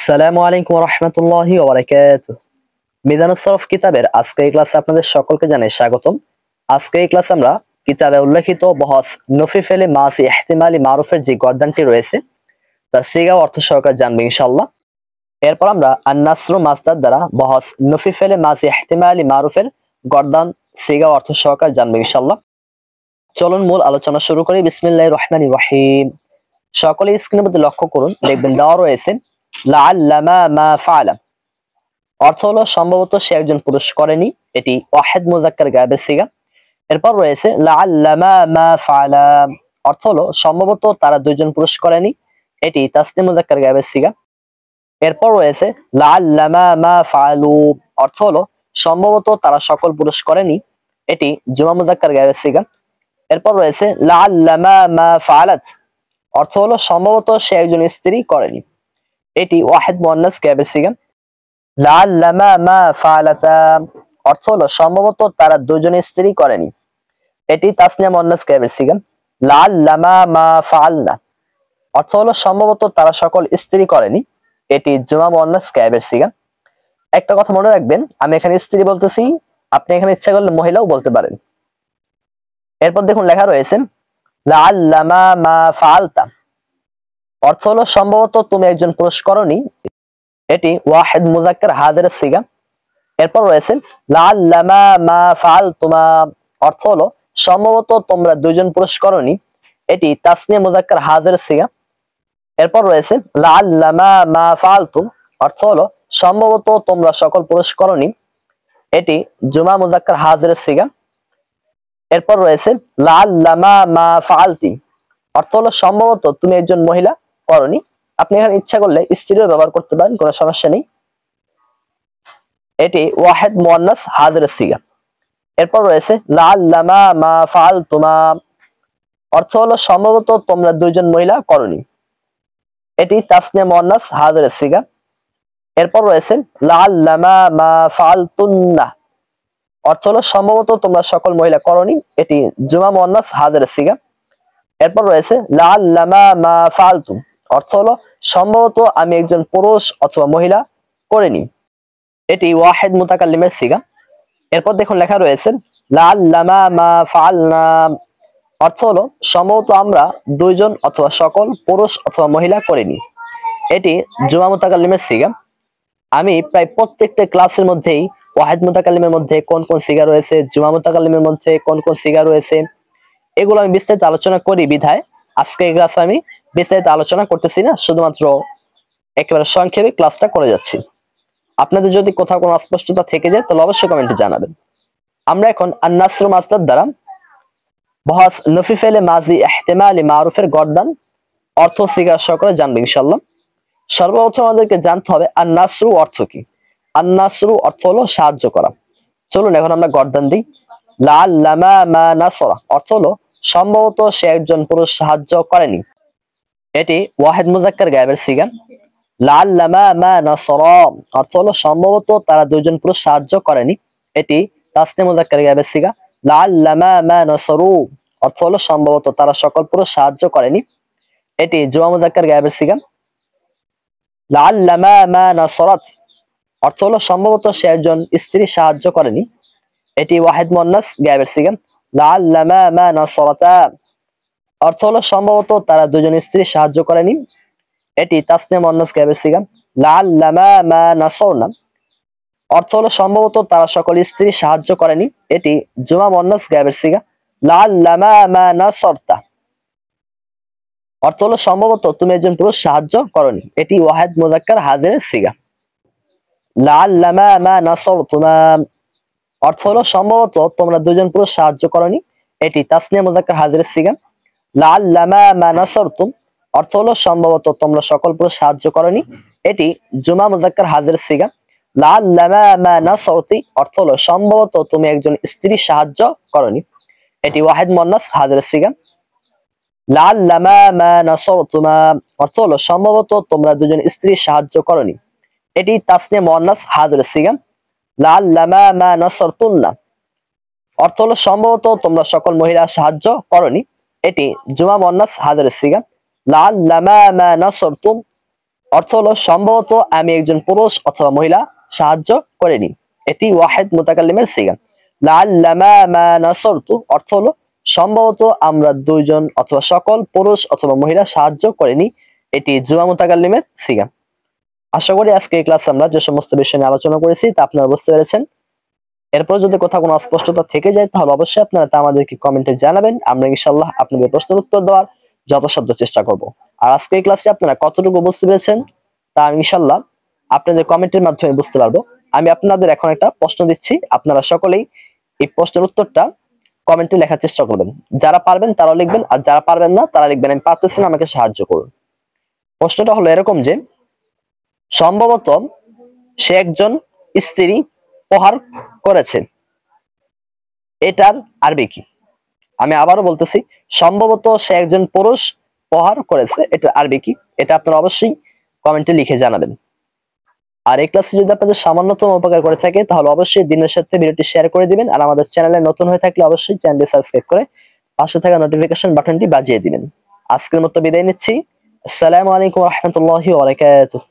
আসসালামু আলাইকুম ওয়া রাহমাতুল্লাহি ওয়া বারাকাতুহু। মিজানুস সরফ কিতাবের আজকের এই ক্লাসে আপনাদের সকলকে জানাই স্বাগতম। আজকে এই ক্লাসে আমরা কিতাবে উল্লেখিত বহস নফি ফেলে মাসি ইহতিমালি মারুফের যে গর্দানটি রয়েছে তার সিগা অর্থ সহকারে জানবো ইনশাআল্লাহ। এরপর আমরা আন-নাসরু মাসদার দ্বারা বহস নফি ফেলে মাসি ইহতিমালি মারুফের গর্দান সিগা অর্থ সহকারে জানবো ইনশাআল্লাহ। চলুন মূল আলোচনা শুরু করি। বিসমিল্লাহির রহমানির রহিম। সকলে স্ক্রিনের মধ্যে লক্ষ্য করুন, দেখবেন দেওয়া রয়েছে লাআল্লামা মা ফাআলা, অর্থ হলো সম্ভবত সে একজন পুরুষ করেনি, এটি ওয়াহিদ মুযাক্কার গায়েবের সিগা। এরপর রয়েছে লাআল্লামা মা ফাআলা, অর্থ হলো সম্ভবত তারা দুইজন পুরুষ করেনি, এটি তাসনিম মুযাক্কার গায়েবের সিগা। এরপর রয়েছে লাআল্লামা মা ফাআলু, অর্থ হলো সম্ভবত তারা সকল পুরুষ করেনি, এটি জুমা মুযাক্কার গায়েবের সিগা। এরপর রয়েছে লাআল্লামা মা ফাআলাত, অর্থ হলো সম্ভবত সে একজন স্ত্রী করেনি, এটি ওয়াহিদ মুআন্নাস গায়েবের সিগা। লাআল্লামা মা ফাআলাতা, অর্থ হলো সম্ভবত তারা দুজন স্ত্রী করেনি, এটি তাসনিয়া মুআন্নাস গায়েবের সিগা। লাআল্লামা মা ফাআলনা, অর্থ হলো সম্ভবত তারা সকল স্ত্রী করেনি, এটি জুমা মুআন্নাস গায়েবের সিগা। একটা কথা মনে রাখবেন, আমি এখানে স্ত্রী বলতেছি, আপনি এখানে ইচ্ছা করলে মহিলাও বলতে পারেন। এরপর দেখুন লেখা রয়েছে লাআল্লামা মা ফাআলতা, অর্থ হলো সম্ভবত তুমি একজন পুরুষ করনি, এটি ওয়াহিদ মুযাক্কার হাজিরের সিগা। এরপর রয়েছে লাআল্লামা মা ফাআলতুমা, অর্থ হলো সম্ভবত তোমরা দুইজন পুরুষ করনি, এটি তাসনিয়া মুযাক্কার হাজিরের সিগা। এরপর রয়েছে লাআল্লামা মা ফাআলতুম, অর্থ হলো সম্ভবত তোমরা সকল পুরুষ করনি, এটি জুমা মুযাক্কার হাজিরের সিগা। এরপর রয়েছে লাআল্লামা মা ফাআলতি, অর্থ হলো সম্ভবত তুমি একজন মহিলা করনি, আপনি এখানে ইচ্ছা করলে স্ত্রীও ব্যবহার করতে পারেন, কোনো সমস্যা নেই, এটি ওয়াহিদ মুআন্নাস হাজিরের সিগা। এরপর রয়েছে লাআল্লামা মা ফাআলতুমা, অর্থ হলো সম্ভবত তোমরা দুইজন মহিলা করনি, এটি তাসনিয়া মুআন্নাস হাজিরের সিগা। এরপর রয়েছে লাআল্লামা মা ফাআলতুন্না, অর্থ হলো সম্ভবত তোমরা সকল মহিলা করনি, এটি জুমা মুআন্নাস হাজিরের সিগা। এরপর রয়েছে লাআল্লামা মা ফাআলতুম, অর্থ হলো সম্ভবত আমি একজন পুরুষ অথবা মহিলা করিনি, এটি ওয়াহিদ মুতাকাল্লিমের সিগা। এরপর দেখুন লেখা রয়েছে লাআল্লামা মা ফাআলনা, অর্থ হলো সম্ভবত আমরা দুইজন অথবা সকল পুরুষ অথবা মহিলা করিনি, এটি জুমা মুতাকাল্লিমের সিগা। আমি প্রায় প্রত্যেকটা ক্লাসের মধ্যেই ওয়াহিদ মুতাকাল্লিমের মধ্যে কোন কোন সিগা রয়েছে, জুমা মুতাকাল্লিমের মধ্যে কোন কোন সিগা রয়েছে, এগুলো আমি বিস্তারিত আলোচনা করি বিধায় আজকে এই ক্লাসে আমি বিস্তারিত আলোচনা করতেছি না, শুধুমাত্র একেবারে সংক্ষেপে ক্লাসটা করে যাচ্ছি। আপনাদের যদি কোথাও কোনো অস্পষ্টতা থেকে যায় তাহলে অবশ্যই কমেন্টে জানাবেন। আমরা এখন আন-নাসরু মাসদার দ্বারা বহস নফি ফেলে মাজি ইহতিমালি মারুফের গর্দান অর্থ সিগা সহকারে জানবো ইনশাআল্লাহ। সর্বপ্রথম আমাদেরকে জানতে হবে আন-নাসরু অর্থ কি। আন-নাসরু অর্থ হলো সাহায্য করা। চলুন এখন আমরা গর্দান দিই। লাআল্লামা মা নাসরা, অর্থ হলো সম্ভবত সে একজন পুরুষ সাহায্য করেনি, এটি ওয়াহিদ মুযাক্কার গায়েবের সিগা। লাআল্লামা মা নাসরা, অর্থ হলো সম্ভবত তারা দুইজন পুরুষ সাহায্য করেনি, এটি তাসনিম মুযাক্কার গায়েবের সিগা। লাআল্লামা মা নাসরু, অর্থ হলো সম্ভবত তারা সকল পুরুষ সাহায্য করেনি, এটি জুমা মুযাক্কার গায়েবের সিগা। লাআল্লামা মা নাসরাত, অর্থ হলো সম্ভবত সে একজন স্ত্রী সাহায্য করেনি, এটি ওয়াহিদ মুআন্নাস গায়েবের সিগা। লাআল্লামা মা নাসরাতা, অর্থ হলো সম্ভবত তারা দুজন স্ত্রী সাহায্য করেনি, এটি তাসনিয়া মুআন্নাস গায়েবের সিগা। লাআল্লামা মা নাসরনা, অর্থ হলো সম্ভবত তারা সকল স্ত্রী সাহায্য করেনি, এটি জুমা মুআন্নাস গায়েবের সিগা। লাআল্লামা মা নাসরতা, অর্থ হলো সম্ভবত তুমি একজন পুরুষ সাহায্য করনি, এটি ওয়াহিদ মুযাক্কার হাজিরের সিগা। লাআল্লামা মা নাসরতুমা, অর্থ হলো সম্ভবত তোমরা দুজন পুরুষ সাহায্য করনি, এটি তাসনিয়া মুযাক্কার হাজিরের সিগা। লাআল্লামা মা নাসরতুম, অর্থ হলো সম্ভবত তোমরা সকল পুরুষ সাহায্য করনি, এটি জুমা মুযাক্কার হাজিরের সিগা। লাআল্লামা মা নাসরতি, অর্থ হলো সম্ভবত তুমি একজন স্ত্রী সাহায্য করনি, এটি ওয়াহিদ মুআন্নাস হাজিরের সিগা। লাআল্লামা মা নাসরতুমা, অর্থ হলো সম্ভবত তোমরা দুজন স্ত্রী সাহায্য করনি, এটি তাসনিয়া মুআন্নাস হাজিরের সিগা। লাআল্লামা মা নাসরতুন্না, অর্থ হলো সম্ভবত তোমরা সকল মহিলা সাহায্য করনি, এটি জুমা মুআন্নাস হাজিরের সিগা। লাআল্লামা মা নাসরতুম, অর্থ হলো সম্ভবত আমি একজন পুরুষ অথবা মহিলা সাহায্য করিনি। এটি ওয়াহিদ মুতাকাল্লিমের সিগা। লাআল্লামা মা নাসরতু অর্থ হলো সম্ভবত আমরা দুইজন অথবা সকল পুরুষ অথবা মহিলা সাহায্য করিনি। এটি জুমা মুতাকাল্লিমের সিগা। আশা করি আজকে এই ক্লাসে আমরা যে সমস্ত বিষয় নিয়ে আলোচনা করেছি তা আপনারা বুঝতে পেরেছেন। এরপর যদি কোথাও কোনো অস্পষ্টতা থেকে যায় তাহলে অবশ্যই আপনারা তা আমাদেরকে কমেন্টে জানাবেন। আমরা ইনশাআল্লাহ আপনাদের প্রশ্নের উত্তর দেওয়ার যথাসাধ্য চেষ্টা করব। আর আজকে এই ক্লাসে আপনারা কতটুকু বুঝতে পেরেছেন তা ইনশাআল্লাহ আপনাদের কমেন্টের মাধ্যমে বুঝতে পারবো। আমি আপনাদের এখন একটা প্রশ্ন দিচ্ছি, আপনারা সকলেই এই প্রশ্নের উত্তরটা কমেন্টে লেখার চেষ্টা করবেন। যারা পারবেন তারাও লিখবেন, আর যারা পারবেন না তারা লিখবেন আমি পারতেছি না, আমাকে সাহায্য করুন। প্রশ্নটা হলো এরকম যে সম্ভবত সে একজন স্ত্রী প্রহার করেছে, এটার আরবি কি? আমি আবারও বলতেছি, সম্ভবত সে একজন পুরুষ প্রহার করেছে, এটার আরবি কি? এটা আপনারা অবশ্যই কমেন্টে লিখে জানাবেন। আর এই ক্লাসে যদি আপনাদের সামান্যতম উপকার করে থাকে তাহলে অবশ্যই দিনের সাথে ভিডিওটি শেয়ার করে দিবেন। আর আমাদের চ্যানেলে নতুন হয়ে থাকলে অবশ্যই চ্যানেলটি সাবস্ক্রাইব করে পাশে থাকা নোটিফিকেশন বাটনটি বাজিয়ে দিবেন। আজকের মতো বিদায় নিচ্ছি। আসসালামু আলাইকুম ওয়া রাহমাতুল্লাহি ওয়া বারাকাতুহু।